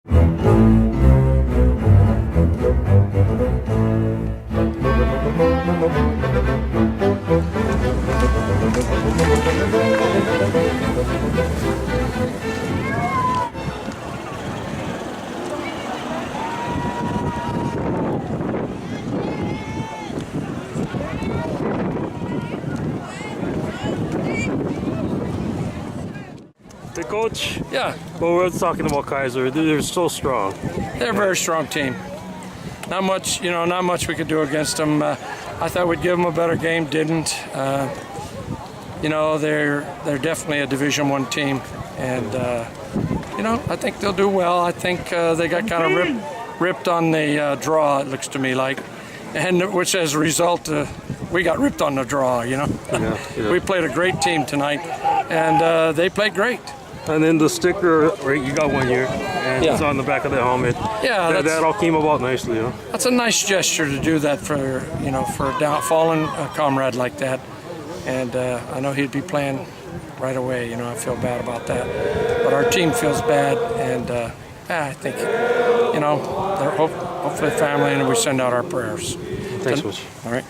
The coach? Yeah. But we're talking about Kaiser. They're so strong. They're a very strong team. Not much, not much we could do against them. I thought we'd give them a better game, didn't. They're definitely a Division I team, and I think they'll do well. I think they got kind of ripped on the draw. It looks to me like, and which as a result, we got ripped on the draw. Yeah. We played a great team tonight, and they played great. And then the sticker, right, you got one here, and it's on the back of the helmet. Yeah, that all came about nicely, That's a nice gesture to do that for a fallen comrade like that. And I know he'd be playing right away. I feel bad about that, but our team feels bad, and I think they're hopefully family, and we send out our prayers. Thanks, Coach. All right.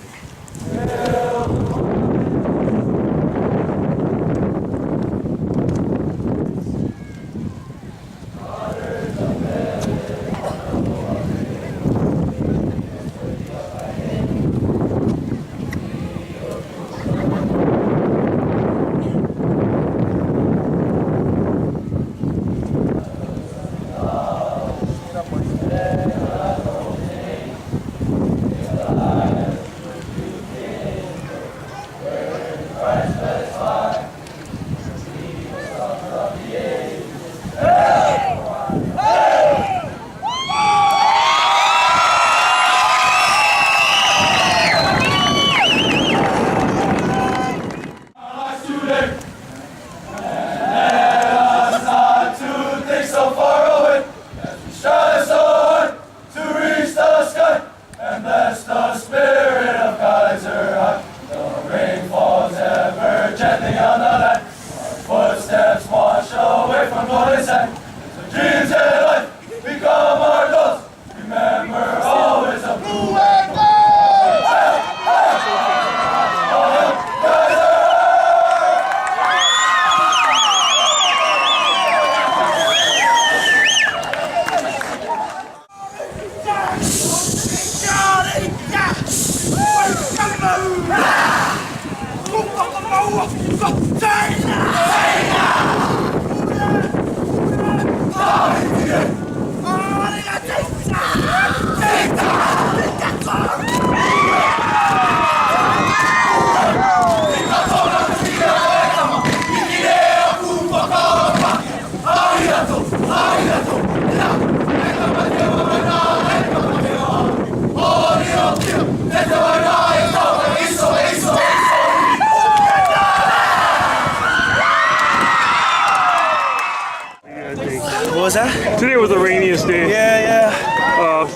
What was that? Today was the rainiest day. Yeah.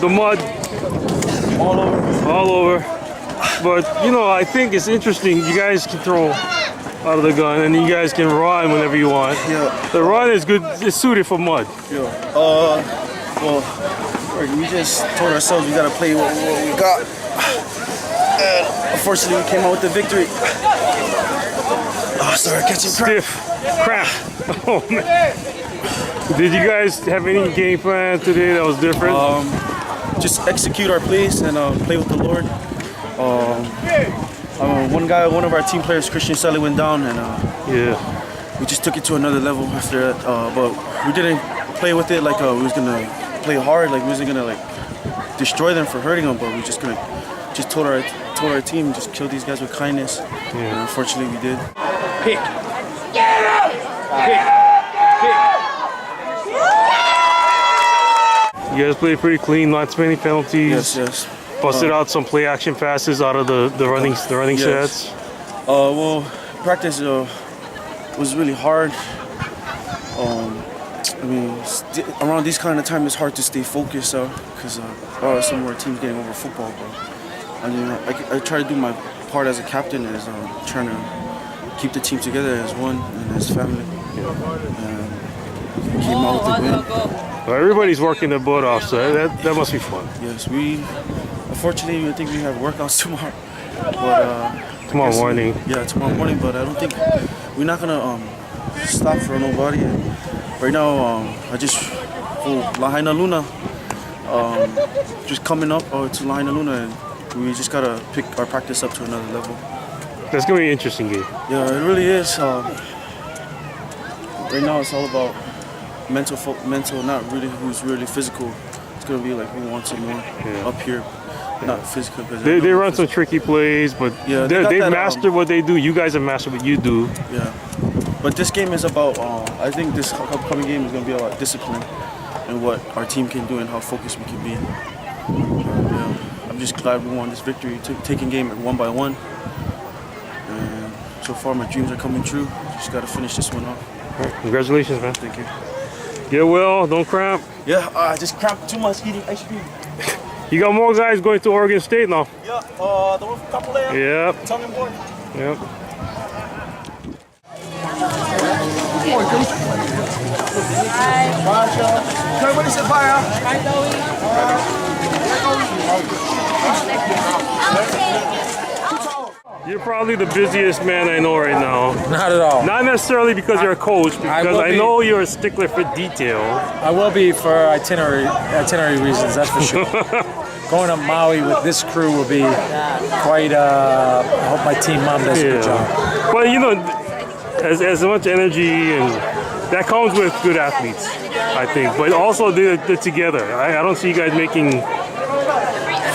The mud all over. But I think it's interesting. You guys can throw out of the gun, and you guys can run whenever you want. Yeah. The run is good. It's suited for mud. Yeah. Well, we just told ourselves we gotta play what we got, and unfortunately we came out with the victory. Oh, sorry, catching crap. Oh man. Did you guys have any game plan today that was different? Just execute our plays and play with the Lord. One of our team players, Christian Sally, went down, and we just took it to another level after that. But we didn't play with it like we was gonna play hard, like we wasn't gonna destroy them for hurting them, but we just told our team just kill these guys with kindness. Yeah. And unfortunately, we did. Pick. Get up! Pick. You guys played pretty clean, not too many penalties. Yes. Busted out some play action passes out of the running sets. Well, practice was really hard. Around these kind of time, it's hard to stay focused because some of our teams getting over football. But I try to do my part as a captain, is trying to keep the team together as one and as family. came out with the win. Well, everybody's working their butt off, so that must be fun. Yes, unfortunately, I think we have workouts tomorrow. But Tomorrow morning. Tomorrow morning. But I don't think we're not gonna stop for nobody. And right now, I just Lahaina Luna, just coming up to Lahaina Luna, and we just gotta pick our practice up to another level. That's gonna be an interesting game. Yeah, it really is. Right now, it's all about mental, not really who's really physical. It's gonna be like who wants it more up here, not physical. They run some tricky plays, but they've mastered what they do. You guys have mastered what you do. Yeah, but this game is about. I think this upcoming game is gonna be about discipline and what our team can do and how focused we can be. I'm just glad we won this victory, taking game one by one. And so far, my dreams are coming true. Just gotta finish this one off. All right, congratulations, man. Thank you. Get well, don't cramp. Yeah, I just cramped too much eating ice cream. You got more guys going to Oregon State now. Yeah, the one from Kapolea. Yep. Tongue board. Yep. Everybody say bye, You're probably the busiest man I know right now. Not at all. Not necessarily because you're a coach, because I know you're a stickler for detail. I will be for itinerary reasons, that's for sure. Going to Maui with this crew will be quite. I hope my team mom does a good job. Well, you know, as much energy and that comes with good athletes, I think. But also they're together. I don't see you guys making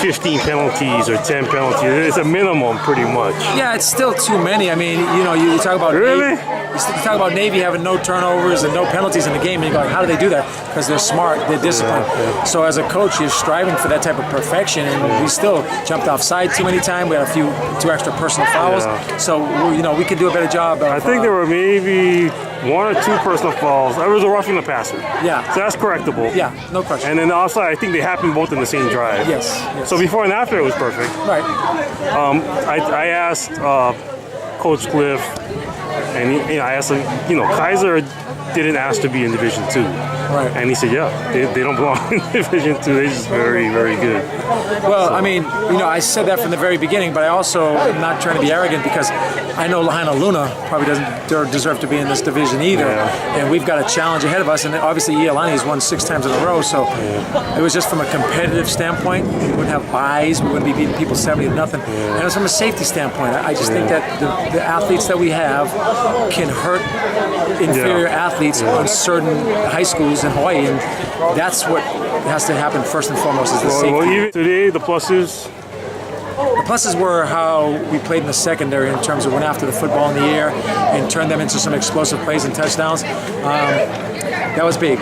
15 penalties or 10 penalties. It's a minimum, pretty much. Yeah, it's still too many. I mean, you know, you talk about really. You talk about Navy having no turnovers and no penalties in the game, and you go, like, how do they do that? Because they're smart, they're disciplined. So as a coach, you're striving for that type of perfection, and we still jumped offside too many times. We had two extra personal fouls. So you know, we could do a better job. I think there were maybe 1 or 2 personal fouls. It was a roughing the passer. Yeah. So that's correctable. Yeah, no question. And then also, I think they happened both in the same drive. Yes. So before and after, it was perfect. Right. I asked Coach Cliff, and I asked him, you know, Kaiser didn't ask to be in Division II. Right. And he said, yeah, they don't belong in Division II. They're just very, very good. Well, I mean, you know, I said that from the very beginning, but I also am not trying to be arrogant because I know Lahaina Luna probably doesn't deserve to be in this division either. And we've got a challenge ahead of us. And obviously, Iolani has won 6 times in a row. So it was just from a competitive standpoint. We wouldn't have buys. We wouldn't be beating people 70-0. And it was from a safety standpoint. I just think that the athletes that we have can hurt inferior athletes on certain high schools in Hawaii, and that's what has to happen first and foremost is the safety. Well, even today, the pluses? The pluses were how we played in the secondary in terms of went after the football in the air and turned them into some explosive plays and touchdowns. That was big.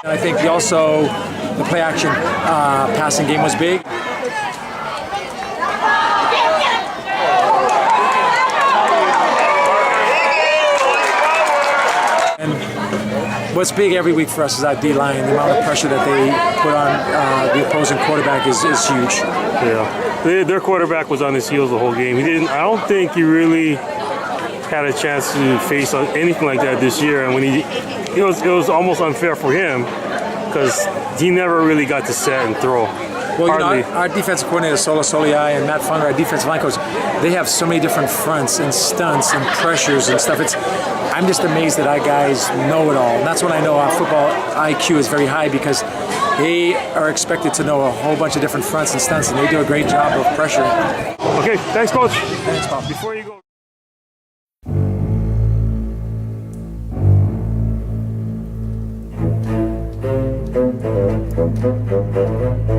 I think also the play action passing game was big. And what's big every week for us is our D-line. The amount of pressure that they put on the opposing quarterback is huge. Yeah. Their quarterback was on his heels the whole game. I don't think he really had a chance to face anything like that this year. And when it was almost unfair for him because he never really got to set and throw. Well, you know, our defensive coordinator, Sola Soliai, and Matt Funger, our defensive line coach, they have so many different fronts and stunts and pressures and stuff. I'm just amazed that our guys know it all. And that's when I know our football IQ is very high because they are expected to know a whole bunch of different fronts and stunts, and they do a great job of pressure. Okay, thanks, Coach. Thanks, Bob. Before you go. Thank you.